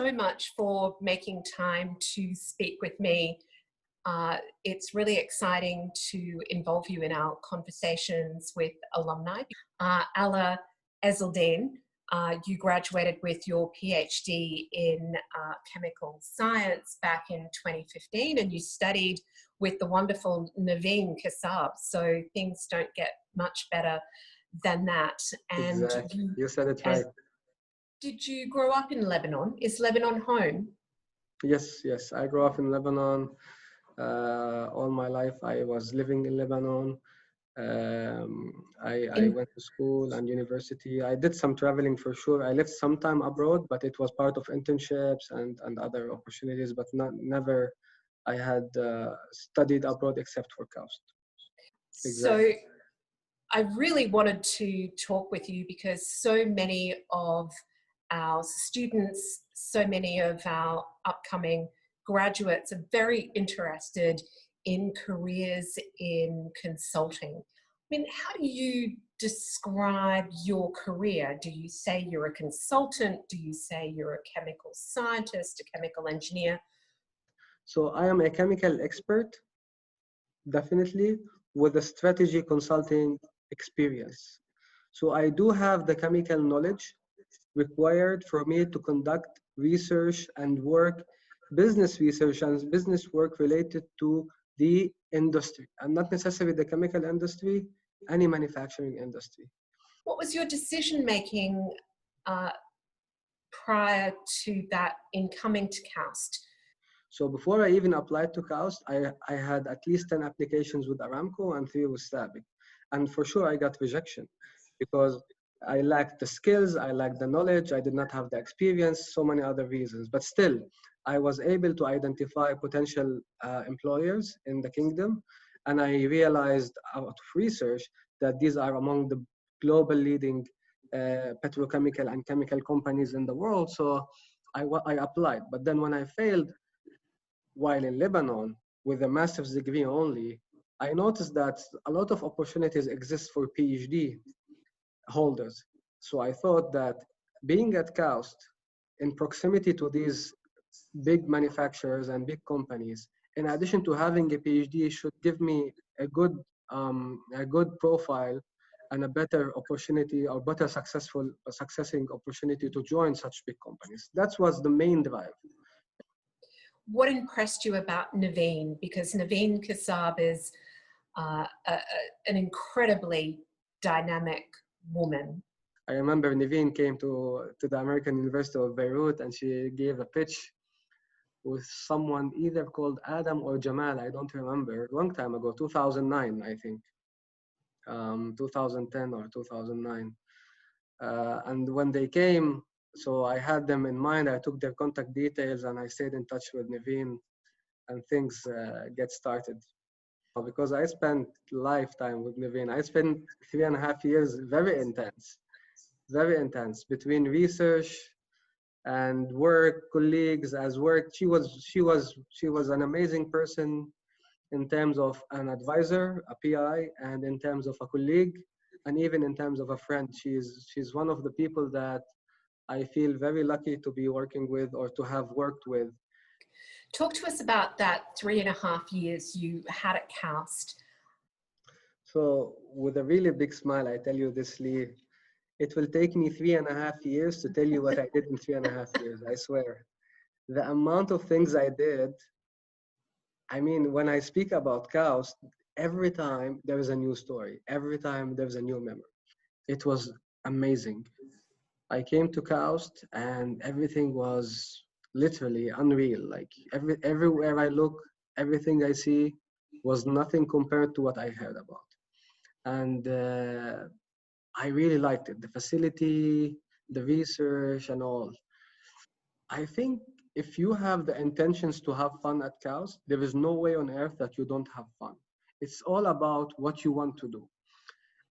so much for making time to speak with me. It's really exciting to involve you in our conversations with alumni. Alaa Ezzeddine, you graduated with your PhD in chemical science back in 2015, and you studied with the wonderful Niveen Khashab. So things don't get much better than that. And exactly. You said it right. Did you grow up in Lebanon? Is Lebanon home? Yes, yes. I grew up in Lebanon. All my life I was living in Lebanon. I went to school and university. I did some traveling for sure. I lived some time abroad, but it was part of internships and other opportunities, but never I had studied abroad except for KAUST. So Exactly. I really wanted to talk with you because so many of our students, so many of our upcoming graduates are very interested in careers in consulting. I mean, how do you describe your career? Do you say you're a consultant? Do you say you're a chemical scientist, a chemical engineer? So I am a chemical expert, definitely, with a strategy consulting experience. So I do have the chemical knowledge required for me to conduct research and work, business research and business work related to the industry, and not necessarily the chemical industry, any manufacturing industry. What was your decision making prior to that in coming to KAUST? So before I even applied to KAUST, I had at least 10 applications with Aramco and 3 with SABIC. And for sure I got rejection because I lacked the skills, I lacked the knowledge, I did not have the experience, so many other reasons. But still, I was able to identify potential employers in the kingdom. And I realized out of research that these are among the global leading petrochemical and chemical companies in the world. So I applied. But then when I failed, while in Lebanon, with a master's degree only, I noticed that a lot of opportunities exist for PhD holders. So I thought that being at KAUST, in proximity to these big manufacturers and big companies, in addition to having a PhD, should give me a good profile and a better opportunity or better successing opportunity to join such big companies. That was the main drive. What impressed you about Niveen? Because Niveen Khashab is an incredibly dynamic woman. I remember Niveen came to the American University of Beirut and she gave a pitch with someone either called Adam or Jamal, I don't remember, long time ago, 2009, I think, 2010 or 2009. And when they came, so I had them in mind, I took their contact details and I stayed in touch with Niveen and things get started. Because I spent lifetime with Niveen. I spent 3.5 years, very intense between research and work, colleagues as work. She was an amazing person in terms of an advisor, a PI, and in terms of a colleague, and even in terms of a friend. She's one of the people that I feel very lucky to be working with or to have worked with. Talk to us about that 3.5 years you had at KAUST. So with a really big smile, I tell you this, Lee, it will take me 3.5 years to tell you what I did in 3.5 years, I swear. The amount of things I did, I mean, when I speak about KAUST, every time there is a new story, every time there's a new memory. It was amazing. I came to KAUST and everything was literally unreal. Like everywhere I look, everything I see was nothing compared to what I heard about. And I really liked it, the facility, the research and all. I think if you have the intentions to have fun at KAUST, there is no way on earth that you don't have fun. It's all about what you want to do.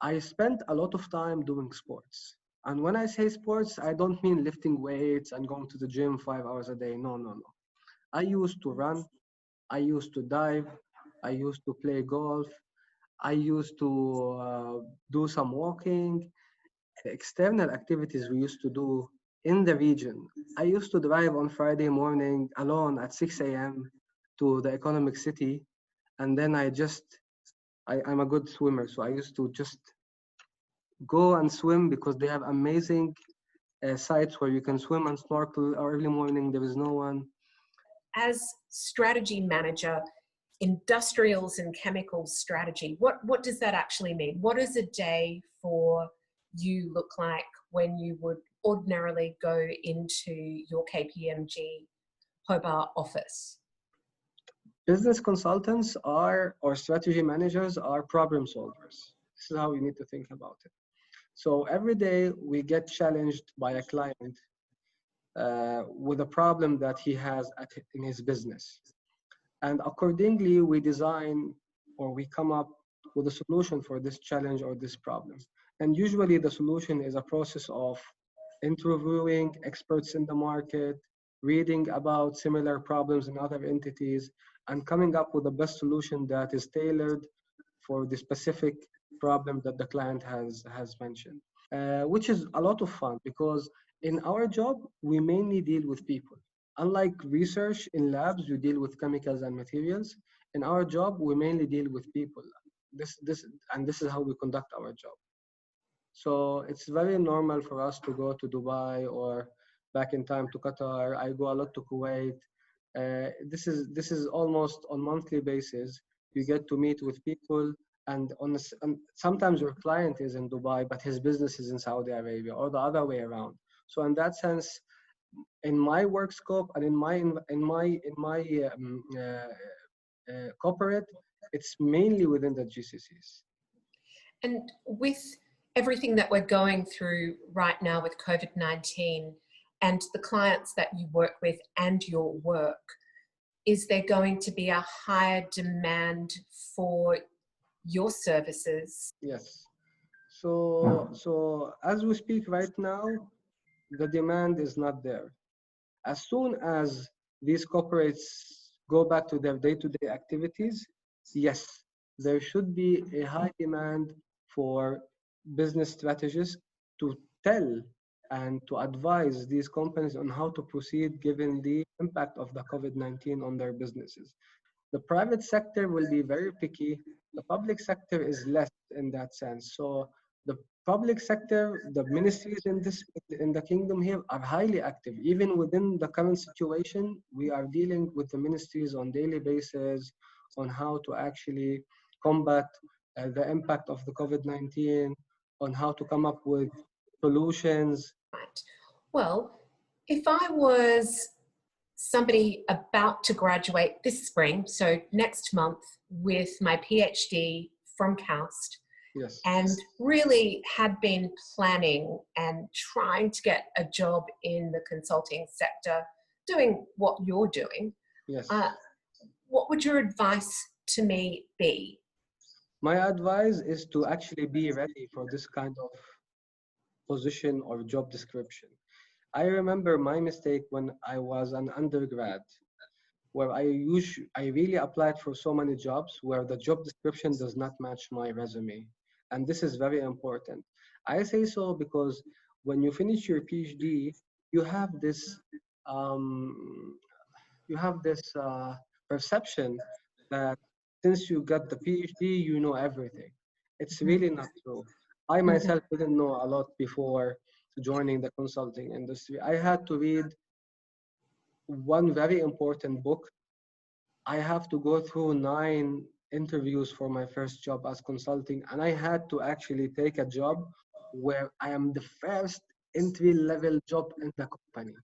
I spent a lot of time doing sports. And when I say sports, I don't mean lifting weights and going to the gym 5 hours a day. No, no, no. I used to run. I used to dive. I used to play golf. I used to do some walking. External activities we used to do in the region. I used to drive on Friday morning alone at 6 a.m. to the economic city. And then I'm a good swimmer. So I used to just go and swim because they have amazing sites where you can swim and snorkel early morning. There is no one. As strategy manager, industrials and chemicals strategy, what does that actually mean? What does a day for you look like when you would ordinarily go into your KPMG Khobar office? Business consultants or strategy managers are problem solvers. This is how you need to think about it. So every day we get challenged by a client with a problem that he has in his business. And accordingly, we design or we come up with a solution for this challenge or this problem. And usually the solution is a process of interviewing experts in the market, reading about similar problems in other entities, and coming up with the best solution that is tailored for the specific problem that the client has mentioned, which is a lot of fun because in our job, we mainly deal with people. Unlike research in labs, we deal with chemicals and materials. In our job, we mainly deal with people. This is how we conduct our job. So it's very normal for us to go to Dubai or back in time to Qatar. I go a lot to Kuwait. This is almost on monthly basis. You get to meet with people, and sometimes your client is in Dubai, but his business is in Saudi Arabia, or the other way around. So in that sense, in my work scope and in my corporate, it's mainly within the GCCs. And with everything that we're going through right now with COVID-19 and the clients that you work with and your work, is there going to be a higher demand for your services? Yes. So as we speak right now, the demand is not there. As soon as these corporates go back to their day-to-day activities, yes, there should be a high demand for business strategists to tell and to advise these companies on how to proceed given the impact of the COVID-19 on their businesses. The private sector will be very picky. The public sector is less in that sense. So the public sector, the ministries in the kingdom here are highly active. Even within the current situation, we are dealing with the ministries on daily basis on how to actually combat the impact of the COVID-19, on how to come up with solutions. Right. Well, if I was somebody about to graduate this spring, so next month, with my PhD from KAUST, yes, and really had been planning and trying to get a job in the consulting sector, doing what you're doing, yes. What would your advice to me be? My advice is to actually be ready for this kind of position or job description. I remember my mistake when I was an undergrad, where I really applied for so many jobs where the job description does not match my resume. And this is very important. I say so because when you finish your PhD, you have this perception that since you got the PhD, you know everything. It's really not true. I myself didn't know a lot before joining the consulting industry. I had to read one very important book. I have to go through 9 interviews for my first job as consulting, and I had to actually take a job where I am the first entry-level job in the company.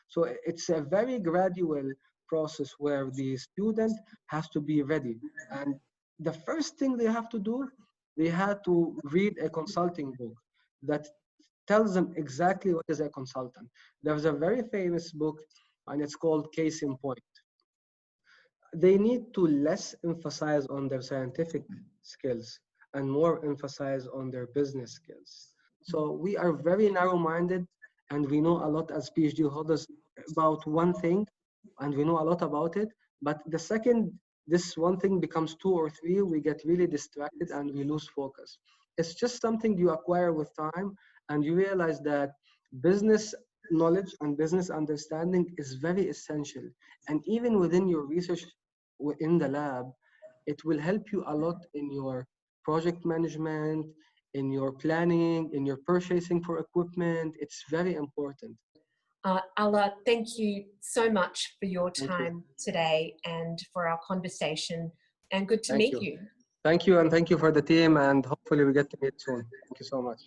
So it's a very gradual process where the student has to be ready. And the first thing they have to do, they had to read a consulting book that tells them exactly what is a consultant. There's a very famous book, and it's called Case in Point. They need to less emphasize on their scientific skills and more emphasize on their business skills. So we are very narrow-minded, and we know a lot as PhD holders about one thing, and we know a lot about it. But the second this one thing becomes 2 or 3, we get really distracted and we lose focus. It's just something you acquire with time, and you realize that business knowledge and business understanding is very essential. And even within your research in the lab, it will help you a lot in your project management, in your planning, in your purchasing for equipment. It's very important. Alaa, thank you so much for your Thank you. time today and for our conversation, and good to Thank meet you. you. Thank you, and thank you for the team, and hopefully we get to meet soon. Thank you so much.